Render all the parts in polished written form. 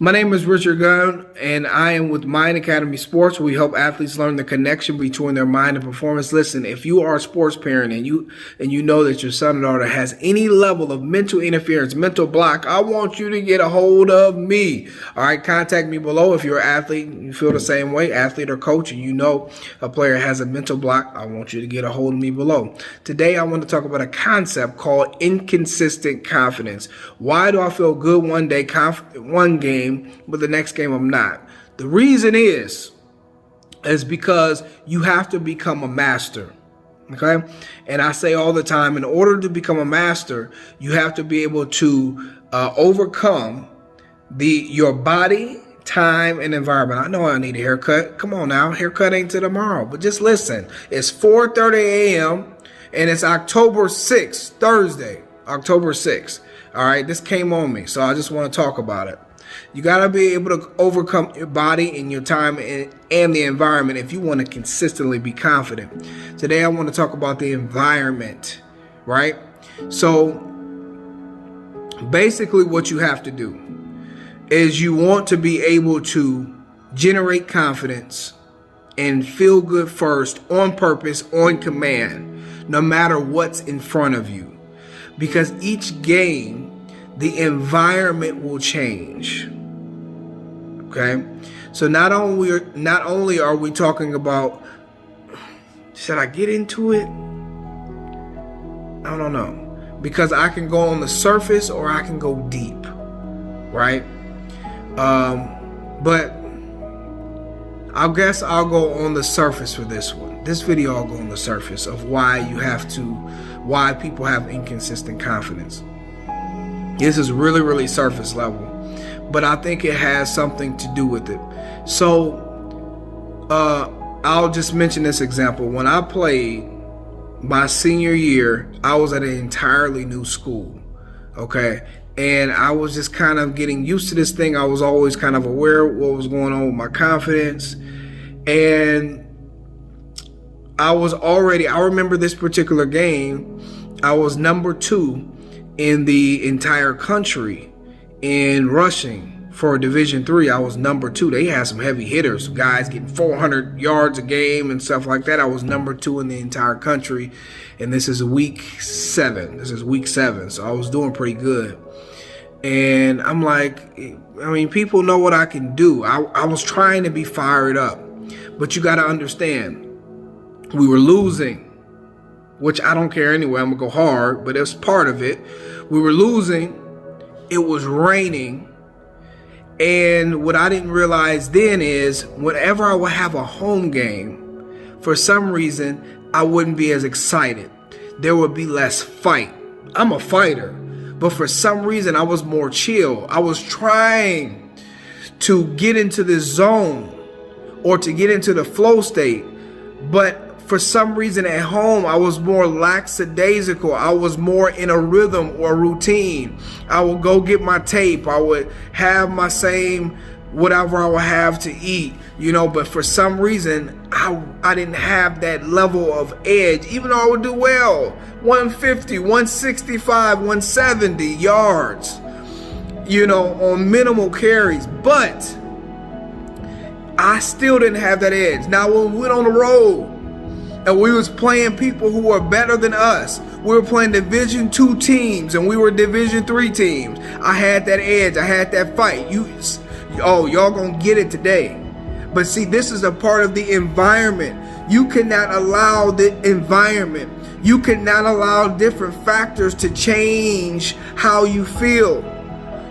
My name is Richard Gunn, and I am with Mind Academy Sports. We help athletes learn the connection between their mind and performance. Listen, if you are a sports parent and you know that your son or daughter has any level of mental interference, mental block, I want you to get a hold of me. All right, contact me below if you're an athlete and you feel the same way, athlete or coach, and you know a player has a mental block. I want you to get a hold of me below. Today, I want to talk about a concept called inconsistent confidence. Why do I feel good one day, one game, but the next game I'm not? The reason is because you have to become a master. Okay. And I say all the time, in order to become a master, you have to be able to overcome your body, time, and environment. I know I need a haircut. Come on now. Haircut ain't till tomorrow, but just listen. It's 4:30 a.m. and it's October 6th, Thursday, October 6th. All right. This came on me, so I just want to talk about it. You got to be able to overcome your body and your time and the environment if you want to consistently be confident. Today, I want to talk about the environment, right? So basically what you have to do is you want to be able to generate confidence and feel good first, on purpose, on command, no matter what's in front of you. Because each game, the environment will change. Okay, so not only are we talking about, should I get into it? I don't know, because I can go on the surface or I can go deep, right? But I guess I'll go on the surface for this one. This video, I'll go on the surface of why people have inconsistent confidence. This is really surface level, but I think it has something to do with it. So I'll just mention this example. When I played my senior year, I was at an entirely new school, okay? And I was just kind of getting used to this thing. I was always kind of aware of what was going on with my confidence. And I remember this particular game, I was number 2 in the entire country in rushing for Division III. I was number 2. They had some heavy hitters, guys getting 400 yards a game and stuff like that. I was number 2 in the entire country, and this is week 7. So I was doing pretty good. And I'm like, people know what I can do. I was trying to be fired up, but you got to understand, we were losing, which I don't care anyway. I'm gonna go hard, but it's part of it. We were losing. It was raining. And what I didn't realize then is whenever I would have a home game, for some reason, I wouldn't be as excited. There would be less fight. I'm a fighter, but for some reason, I was more chill. I was trying to get into this zone or to get into the flow state, but for some reason at home, I was more lackadaisical. I was more in a rhythm or routine. I would go get my tape. I would have my same whatever I would have to eat, but for some reason, I didn't have that level of edge, even though I would do well. 150, 165, 170 yards, on minimal carries. But I still didn't have that edge. Now, when we went on the road, and we was playing people who were better than us. We were playing Division II teams, and we were Division III teams. I had that edge. I had that fight. Y'all gonna get it today. But see, this is a part of the environment. You cannot allow the environment. You cannot allow different factors to change how you feel.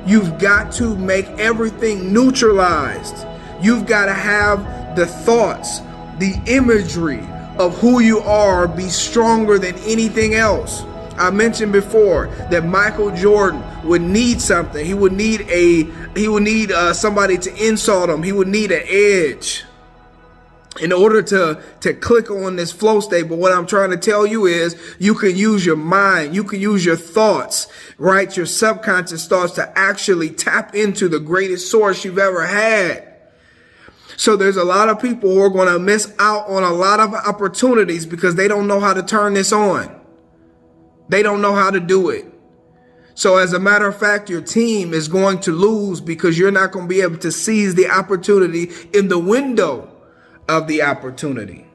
You've got to make everything neutralized. You've got to have the thoughts, the imagery of who you are be stronger than anything else. I mentioned before that Michael Jordan would need something. He would need somebody to insult him. He would need an edge in order to click on this flow state. But what I'm trying to tell you is you can use your mind. You can use your thoughts, right? Your subconscious thoughts to actually tap into the greatest source you've ever had. So there's a lot of people who are going to miss out on a lot of opportunities because they don't know how to turn this on. They don't know how to do it. So as a matter of fact, your team is going to lose because you're not going to be able to seize the opportunity in the window of the opportunity.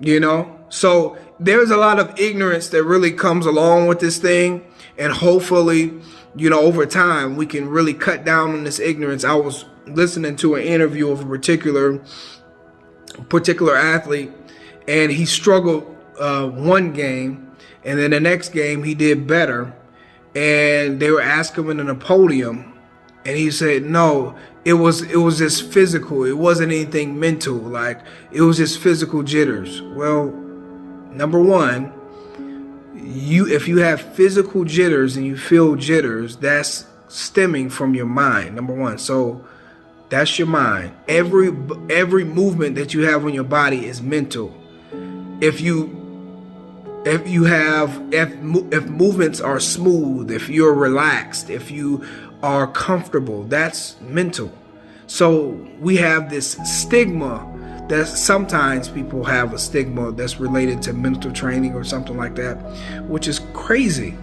You know, so there's a lot of ignorance that really comes along with this thing. And hopefully, you know, over time, we can really cut down on this ignorance. I was listening to an interview of a particular athlete, and he struggled one game, and then the next game he did better. And they were asking him in a podium, and he said, no, it was just physical. It wasn't anything mental. Like, it was just physical jitters. Well, number one, if you have physical jitters and you feel jitters, that's stemming from your mind, number one. So that's your mind. Every movement that you have on your body is mental. If movements are smooth, if you're relaxed, if you are comfortable, that's mental. So we have this stigma that sometimes people have a stigma that's related to mental training or something like that, which is crazy.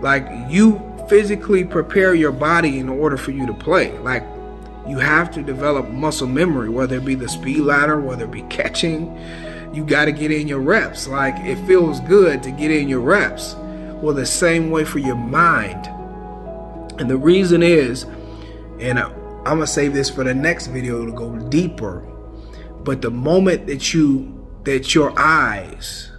Like, you physically prepare your body in order for you to play. Like, you have to develop muscle memory, whether it be the speed ladder, whether it be catching. You got to get in your reps. Like, it feels good to get in your reps. Well, the same way for your mind. And the reason is, and I'm going to save this for the next video to go deeper, but the moment that your eyes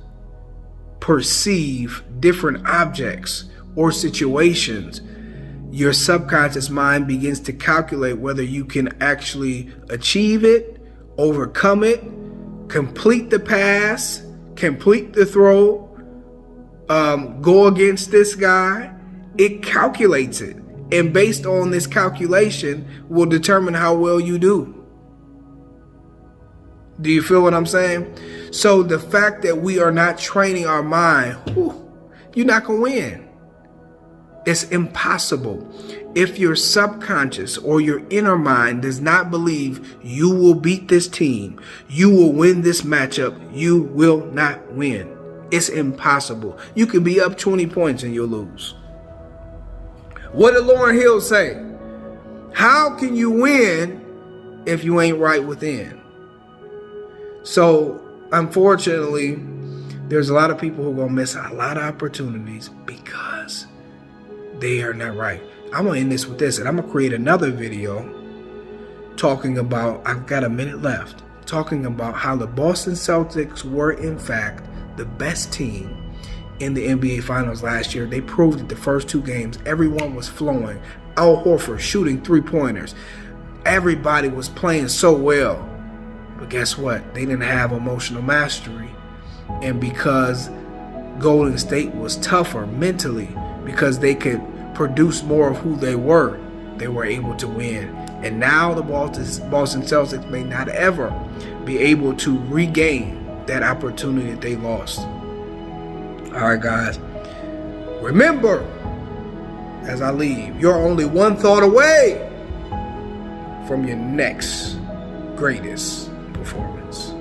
perceive different objects or situations, your subconscious mind begins to calculate whether you can actually achieve it, overcome it, complete the pass, complete the throw, go against this guy. It calculates it. And based on this calculation will determine how well you do. Do you feel what I'm saying? So the fact that we are not training our mind, you're not going to win. It's impossible. If your subconscious or your inner mind does not believe you will beat this team, you will win this matchup, you will not win. It's impossible. You can be up 20 points and you'll lose. What did Lauryn Hill say? How can you win if you ain't right within? So, unfortunately, there's a lot of people who are going to miss a lot of opportunities because they are not right. I'm going to end this with this, and I'm going to create another video talking about, I've got a minute left, talking about how the Boston Celtics were, in fact, the best team in the NBA Finals last year. They proved it the first two games. Everyone was flowing. Al Horford shooting three-pointers. Everybody was playing so well. But guess what? They didn't have emotional mastery. And because Golden State was tougher mentally, because they could produce more of who they were able to win. And now the Boston Celtics may not ever be able to regain that opportunity that they lost. All right, guys. Remember, as I leave, you're only one thought away from your next greatest performance.